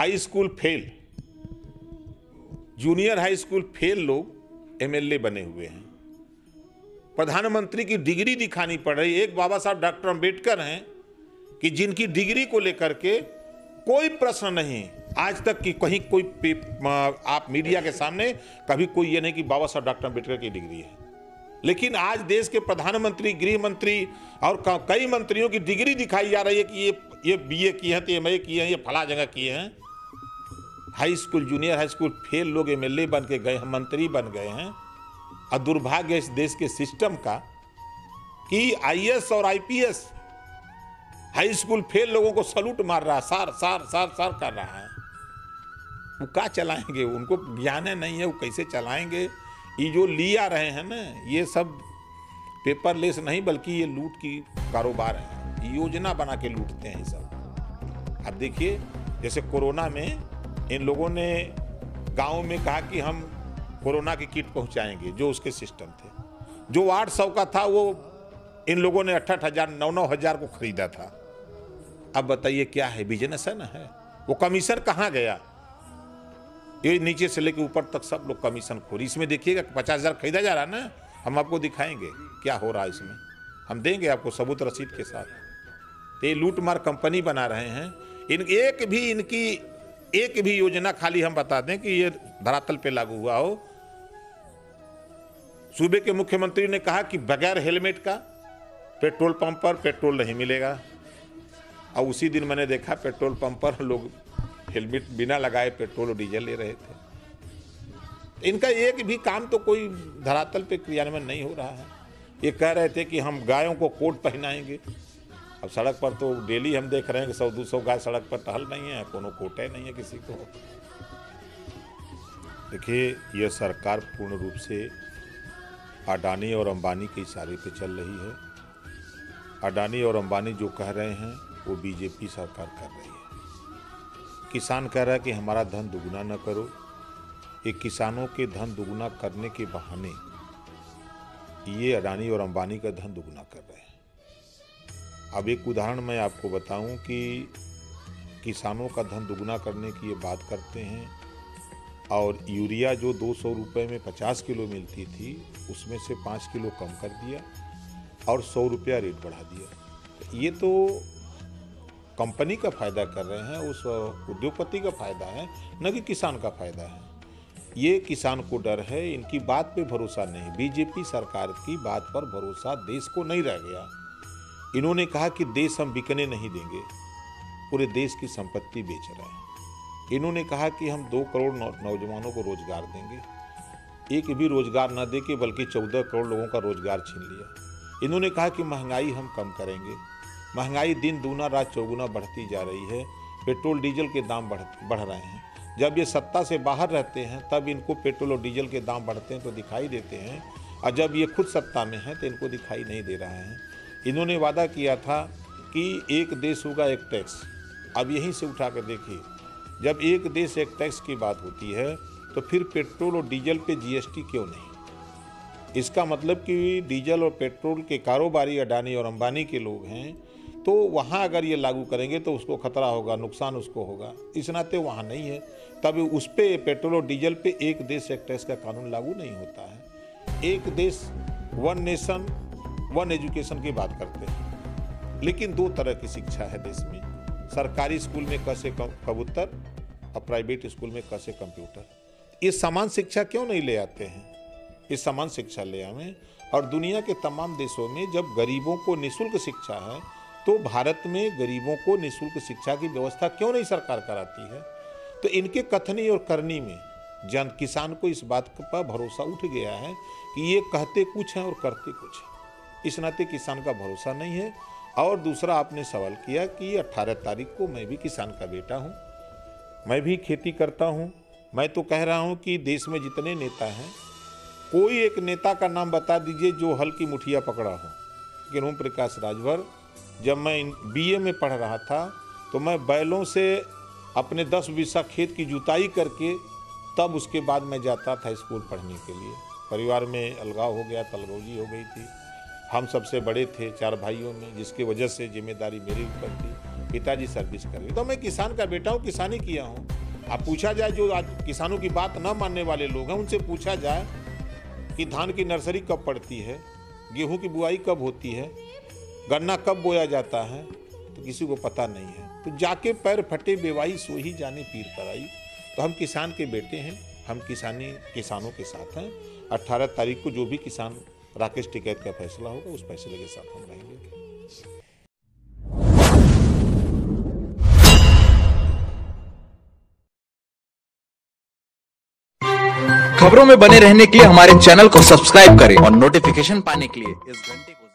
High school fail, junior high school fail लोग MLA बने हुए हैं। प्रधानमंत्री की डिग्री दिखानी पड़ रही। एक बाबा साहब डॉक्टर अंबेडकर हैं कि जिनकी डिग्री को लेकर के कोई प्रश्न नहीं आज तक कि कहीं कोई आप मीडिया के सामने कभी कोई ये नहीं कि बाबा साहब डॉक्टर अंबेडकर की डिग्री है। लेकिन आज देश के प्रधानमंत्री, गृह मंत्री और कई मंत्रियों की डिग्री दिखाई जा रही है कि ये बीए किए हैं, तो एमए किए हैं, ये फला जगह किए हैं। High school, junior high school fail लोग एमएलए बन के गए हैं, मंत्री बन गए हैं। और दुर्भाग्य इस देश के सिस्टम का कि आईएएस और आईपीएस हाई स्कूल फेल लोगों को सलूट मार रहा है, सार सार सार सार कर रहा है। वो क्या चलाएंगे? उनको ज्ञान नहीं है, वो कैसे चलाएंगे? ये जो लिया रहे हैं ना, ये सब पेपरलेस नहीं बल्कि ये लूट की कारोबार है, योजना बना के लूटते हैं सब। अब देखिए, जैसे कोरोना में इन लोगों ने गांव में कहा कि हम कोरोना की किट पहुंचाएंगे, जो उसके सिस्टम थे। जो 800 का था वो इन लोगों ने 8,000 9,000 को खरीदा था। अब बताइए क्या है? बिजनेस है ना? है वो कमीशन कहाँ गया? ये नीचे से लेकर ऊपर तक सब लोग कमीशन खोरी। इसमें देखिएगा 50,000 खरीदा जा रहा है ना, हम आपको दिखाएंगे क्या हो रहा है इसमें, हम देंगे आपको सबूत रसीद के साथ। ये लूट मार कंपनी बना रहे हैं। इनकी एक भी योजना खाली हम बता दें कि ये धरातल पे लागू हुआ हो। सूबे के मुख्यमंत्री ने कहा कि बगैर हेलमेट का पेट्रोल पंप पर पेट्रोल नहीं मिलेगा, और उसी दिन मैंने देखा पेट्रोल पंप पर लोग हेलमेट बिना लगाए पेट्रोल और डीजल ले रहे थे। इनका एक भी काम तो कोई धरातल पे क्रियान्वयन नहीं हो रहा है। ये कह रहे थे कि हम गायों को कोट पहनाएंगे। अब सड़क पर तो डेली हम देख रहे हैं कि 100-200 गाय सड़क पर टहल नहीं है, कोनो कोटे नहीं है किसी को। देखिए, यह सरकार पूर्ण रूप से अडानी और अंबानी के इशारे पे चल रही है। अडानी और अंबानी जो कह रहे हैं वो बीजेपी सरकार कर रही है। किसान कह रहा है कि हमारा धन दुगुना न करो। ये किसानों के धन दुगुना करने के बहाने ये अडानी और अंबानी का धन दुगुना कर रहे हैं। अब एक उदाहरण मैं आपको बताऊं कि किसानों का धन दुगुना करने की ये बात करते हैं, और यूरिया जो 200 रुपये में 50 किलो मिलती थी उसमें से 5 किलो कम कर दिया और 100 रुपया रेट बढ़ा दिया। ये तो कंपनी का फायदा कर रहे हैं, उस उद्योगपति का फायदा है, न कि किसान का फायदा है। ये किसान को डर है, इनकी बात पे भरोसा नहीं। बीजेपी सरकार की बात पर भरोसा देश को नहीं रह गया। इन्होंने कहा कि देश हम बिकने नहीं देंगे, पूरे देश की संपत्ति बेच रहे हैं। इन्होंने कहा कि हम 2 करोड़ नौजवानों को रोजगार देंगे। एक भी रोजगार न दे के बल्कि 14 करोड़ लोगों का रोजगार छीन लिया। इन्होंने कहा कि महंगाई हम कम करेंगे। महंगाई दिन दूना रात चौगुना बढ़ती जा रही है। पेट्रोल डीजल के दाम बढ़ रहे हैं। जब ये सत्ता से बाहर रहते हैं तब इनको पेट्रोल और डीजल के दाम बढ़ते हैं तो दिखाई देते हैं, और जब ये खुद सत्ता में है तो इनको दिखाई नहीं दे रहा है। इन्होंने वादा किया था कि एक देश होगा एक टैक्स। अब यहीं से उठा कर देखिए, जब एक देश एक टैक्स की बात होती है तो फिर पेट्रोल और डीजल पे जीएसटी क्यों नहीं? इसका मतलब कि डीजल और पेट्रोल के कारोबारी अडानी और अंबानी के लोग हैं, तो वहाँ अगर ये लागू करेंगे तो उसको खतरा होगा, नुकसान उसको होगा। इस नाते वहाँ नहीं है, तब उस पर पेट्रोल और डीजल पे एक देश एक टैक्स का कानून लागू नहीं होता है। एक देश वन नेशन वन एजुकेशन की बात करते हैं, लेकिन 2 तरह की शिक्षा है देश में। सरकारी स्कूल में क से कबूतर और प्राइवेट स्कूल में क से कंप्यूटर। ये समान शिक्षा क्यों नहीं ले आते हैं? ये समान शिक्षा ले आवें। और दुनिया के तमाम देशों में जब गरीबों को निःशुल्क शिक्षा है तो भारत में गरीबों को निःशुल्क शिक्षा की व्यवस्था क्यों नहीं सरकार कराती है? तो इनके कथनी और करनी में किसान को इस बात पर भरोसा उठ गया है कि ये कहते कुछ हैं और करते कुछ हैं। इस नाते किसान का भरोसा नहीं है। और दूसरा, आपने सवाल किया कि 18 तारीख को मैं भी किसान का बेटा हूँ, मैं भी खेती करता हूँ। मैं तो कह रहा हूँ कि देश में जितने नेता हैं, कोई एक नेता का नाम बता दीजिए जो हल की मुठिया पकड़ा हो। लेकिन ओम प्रकाश राजभर, जब मैं बीए में पढ़ रहा था तो मैं बैलों से अपने 10 बीसा खेत की जुताई करके तब उसके बाद मैं जाता था स्कूल पढ़ने के लिए। परिवार में अलगाव हो गया, तलगौजी हो गई थी। हम सबसे बड़े थे 4 भाइयों में, जिसकी वजह से जिम्मेदारी मेरे ऊपर थी। पिताजी सर्विस कर रहे, तो मैं किसान का बेटा हूँ, किसानी किया हूँ। अब पूछा जाए, जो आज किसानों की बात न मानने वाले लोग हैं, उनसे पूछा जाए कि धान की नर्सरी कब पड़ती है, गेहूं की बुआई कब होती है, गन्ना कब बोया जाता है, तो किसी को पता नहीं है। तो जाके पैर फटे बेवाई सो ही जाने पीर पर आई। तो हम किसान के बेटे हैं, हम किसानों के साथ हैं। 18 तारीख को जो भी किसान राकेश टिकैत का फैसला होगा, उस फैसले के साथ हम रहेंगे। खबरों में बने रहने के लिए हमारे चैनल को सब्सक्राइब करें और नोटिफिकेशन पाने के लिए इस घंटे को